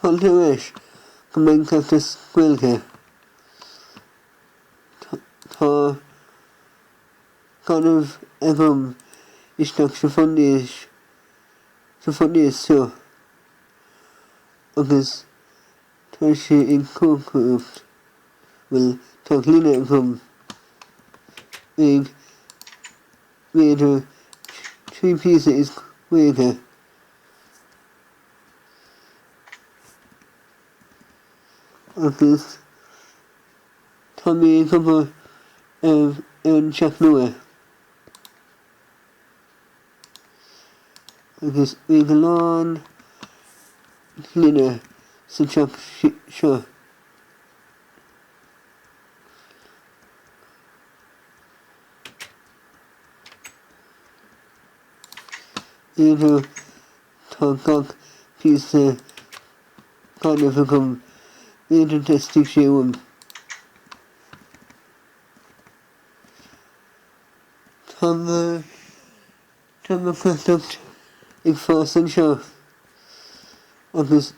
Falteis, Command Cactus Gaeilge. Tá kind of isteach sa fundis seo agus tá sé ag cócúcht bhfuil tá líne ag méidir 3 píosa is Gaeilge agus tá mé cuppa an teach nua agus mé go lán líne sa teach seo. Éidir tá gach píosa kind of éidir testigh sé Tá me caitheacht ag fás an seo agus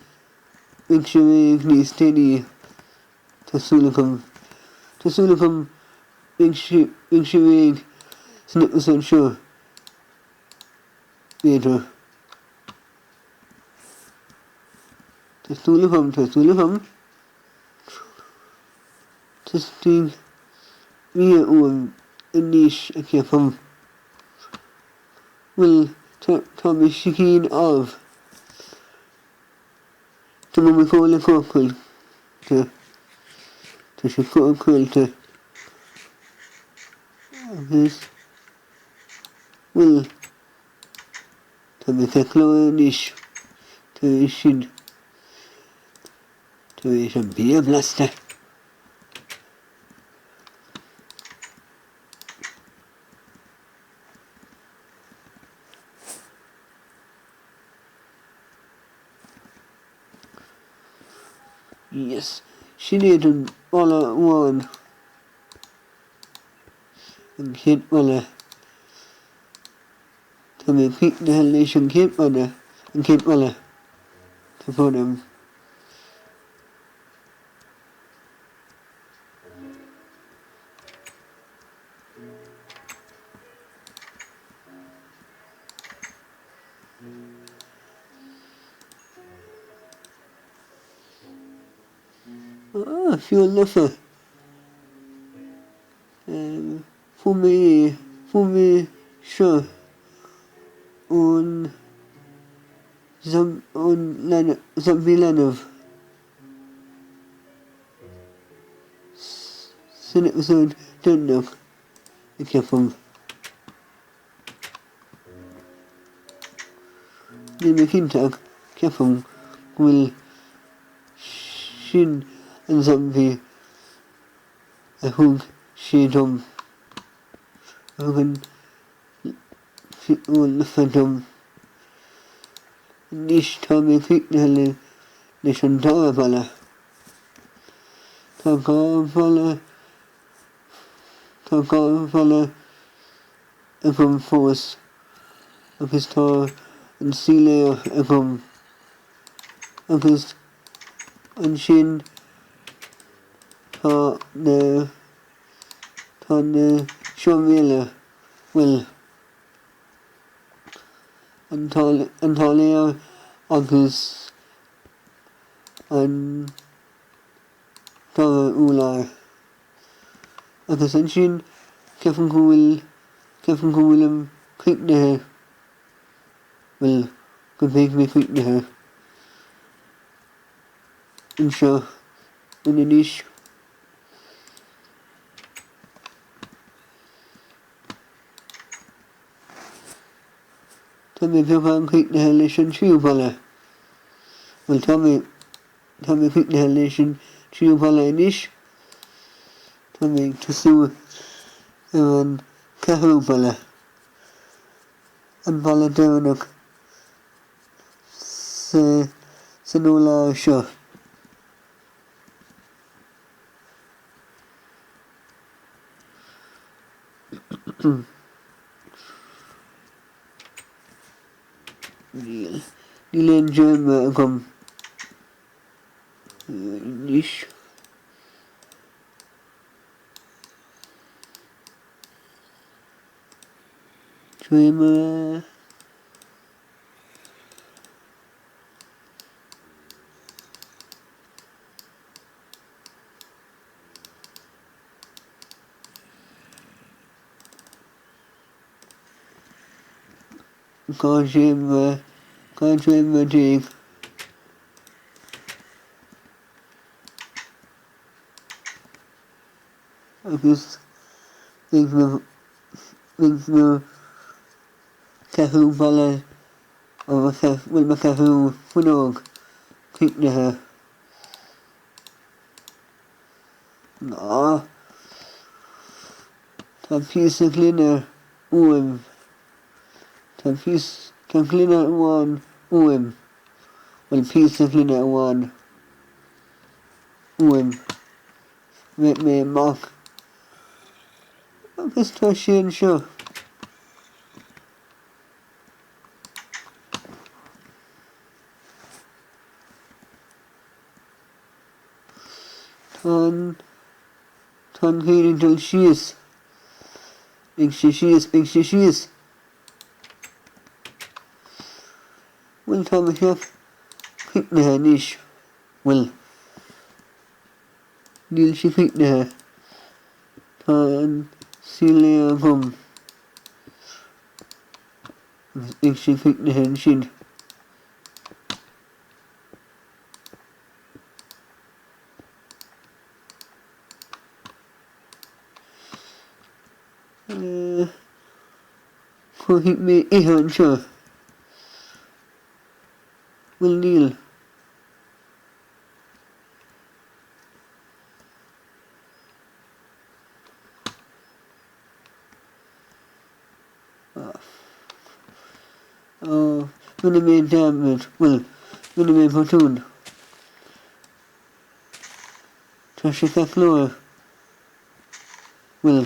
ag sé ag níos daoine tásúlacham ag sé ag snipas an seo éidir. Tásúlacham Tás tí mí uan in níos a ceapam bhfuil tá mé sicín tá mé cóla cócailte tá sé cócailte agus bhfuil tá mé feicló níos tá é sin tá é an bí blasta. Yes, sin éad an balla amháin an chéad balla. Tá mé picnithe leis an chéad balla tá fódam. Fiú lifa fu mé seo ón Zombie Lenov san Eipeasóid dúnach I ceapam. Ní mé cinnteach ceapam bhfuil sin an zombie a thug sé dom agus an lifa dom. Níos tá mé picnithe leis an dá balla. Tá gá balla fós agus tá an síle agus an sin tá na seomhéile bhfuil an táille agus an tá Urlár agus an sin ceapan go bhfuil an picnithe bhfuil go bhfuil mé picnithe an seo ina níos. Tá mé bheadh an picnithe leis an tríú balla. Bhfuil tá mé picnithe leis an tríú balla inis. Tá mé tasú an ceathrú balla. An balla domhnach san Urlár seo. Ní leon germa agam English. Trimmer. Can't remember thing. I just think the Talún bala or with my Talún funog kick the her. No. Tan piece of cleaner Tan cleaner one well piece of cleaner one make me mock. I'm just touching sure. Tan cleaning till she is. Big she is. Well, Tom Chef, quick the niche. Well, deal she quick the Tan Celia Vom. Big she quick the shin. For hit me ihan sure. Will Neil. When I made damage, when I made platoon. Trash it back lower. Well.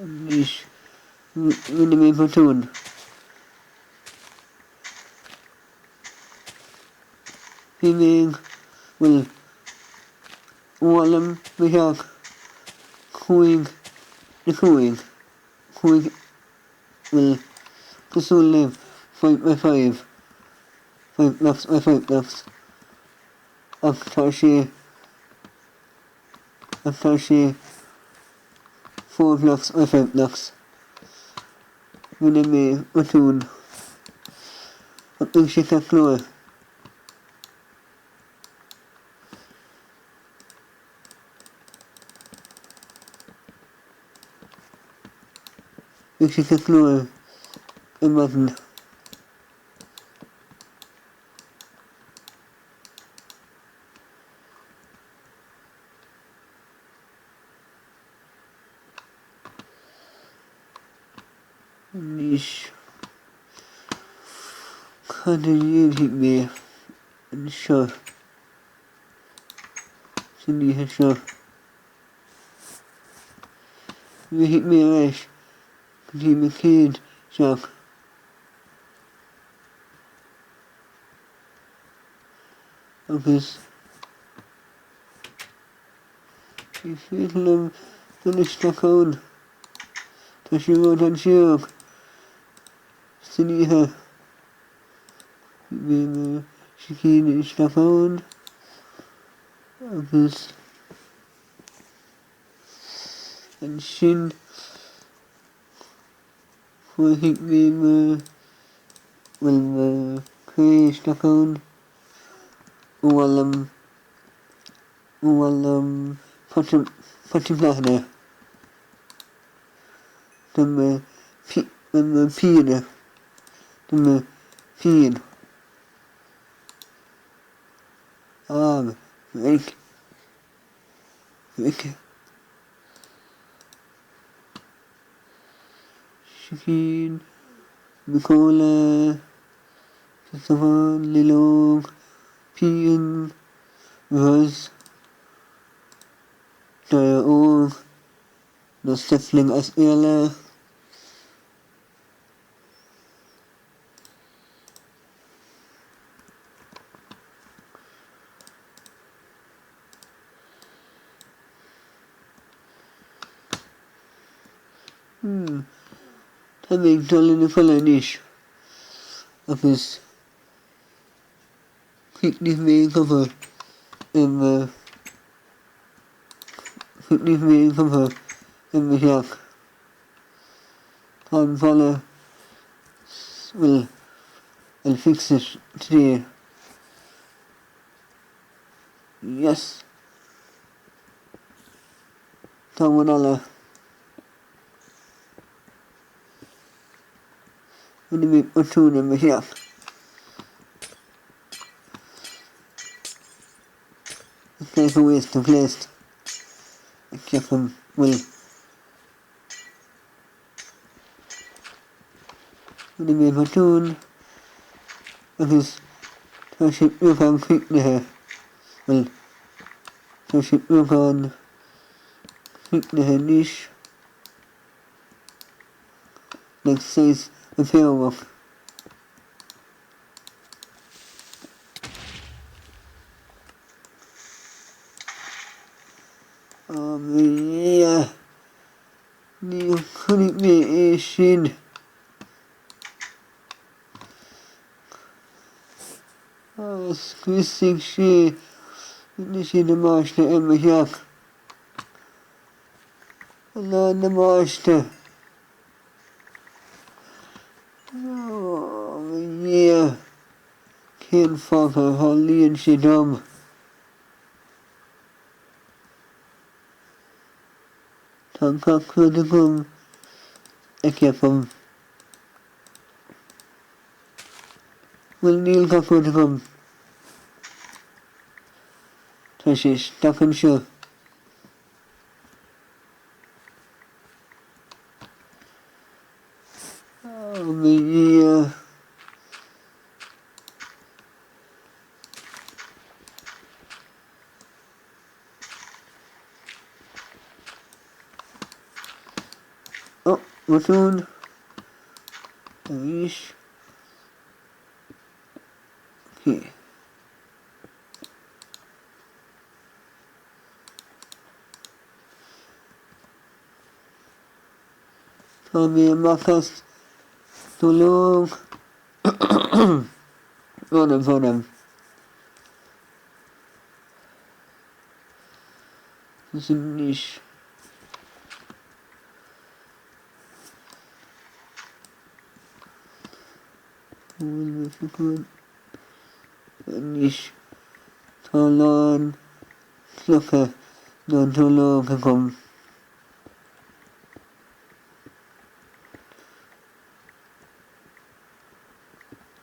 Nish. When I made platoon. He made, well, Wallam, Mihak, Cooing, well, Kasoon live, 5 by 5. 5 blocks by 5 blocks. After she 4 blocks by 5 blocks. When I made platoon. Up in she got lower. Big she got lower. A button. Nish. Can't you hit me? And sure. Cindy has sure. You hit me a rash. Could you be kid, shock? Because if you love the stuck on, does she want on shock? Cindy her. She can't stuck on. Because and shin for hit me Cray stuck on while potty blackner the peeing the peeing Rick Shikeen Nicola Christopher Lilong Peeing was Daya O the Steffling as Ella También Talún y Falanish. Agus Hickney me cover Hickney me cover Jack. Tom Fowler will fix it today. Yes. Tom Wanala. When you make a tune in Jack. Take a waste to place. Keep him well. When you make a tune, because she look on quickly here. Well, so she look on quickly her niche. Next says the firework. Yeah. You couldn't be a shin. Squeezing she. This is the master and my jack. And the master. Oh, yeah. Can't fuck her, Holly and she dumb. Tangkak kudukum. Ekepum. Will Neil kakudukum. Tashi stuck and sure. Oh, yeah. Oh, what's on? Aish. Okay. Tommy Marcus Talún. For them. This is niche. Niche. Talún. Slucke. Don Talún gekomen.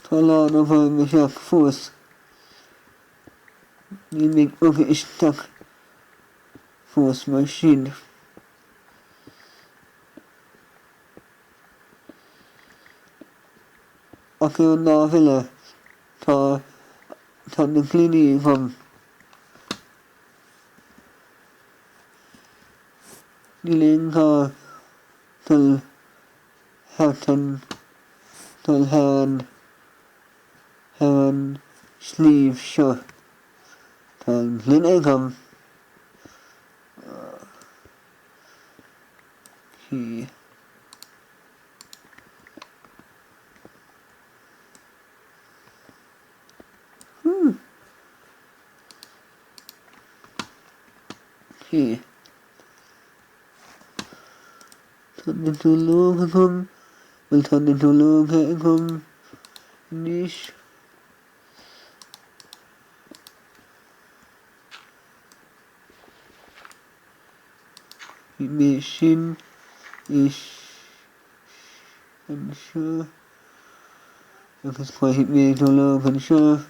Talún over my jack force. Die make ook is stuck. Force machine. Als je nou willen, dan de kliniek van die linker til herten til herren sleeve shirt til kliniek van okay. Okay. Turn into logo come. We'll turn into logo come. Niche. Machine is unsure. If it's quite hit me to logo unsure.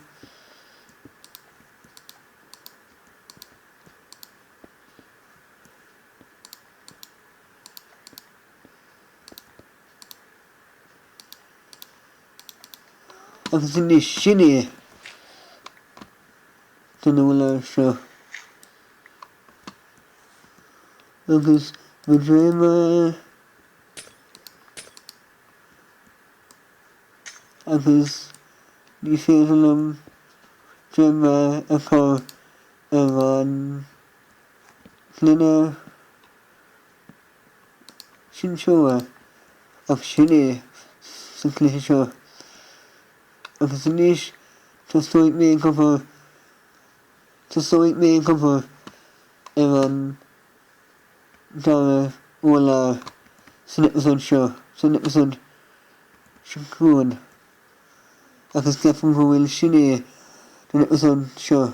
Agus in this shinny to the Urlár show. Agus my dreamer agus the film dreamer echo Evan Clinner sin seo ach sin é san cluiche seo. Agus inis tasóid mé an cofa ar an dara Urlár san episóid seo, san episóid sin cúin. Agus ceapan go bhfuil sin é den episóid seo.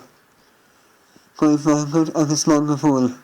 Coibh agus slán go fóil.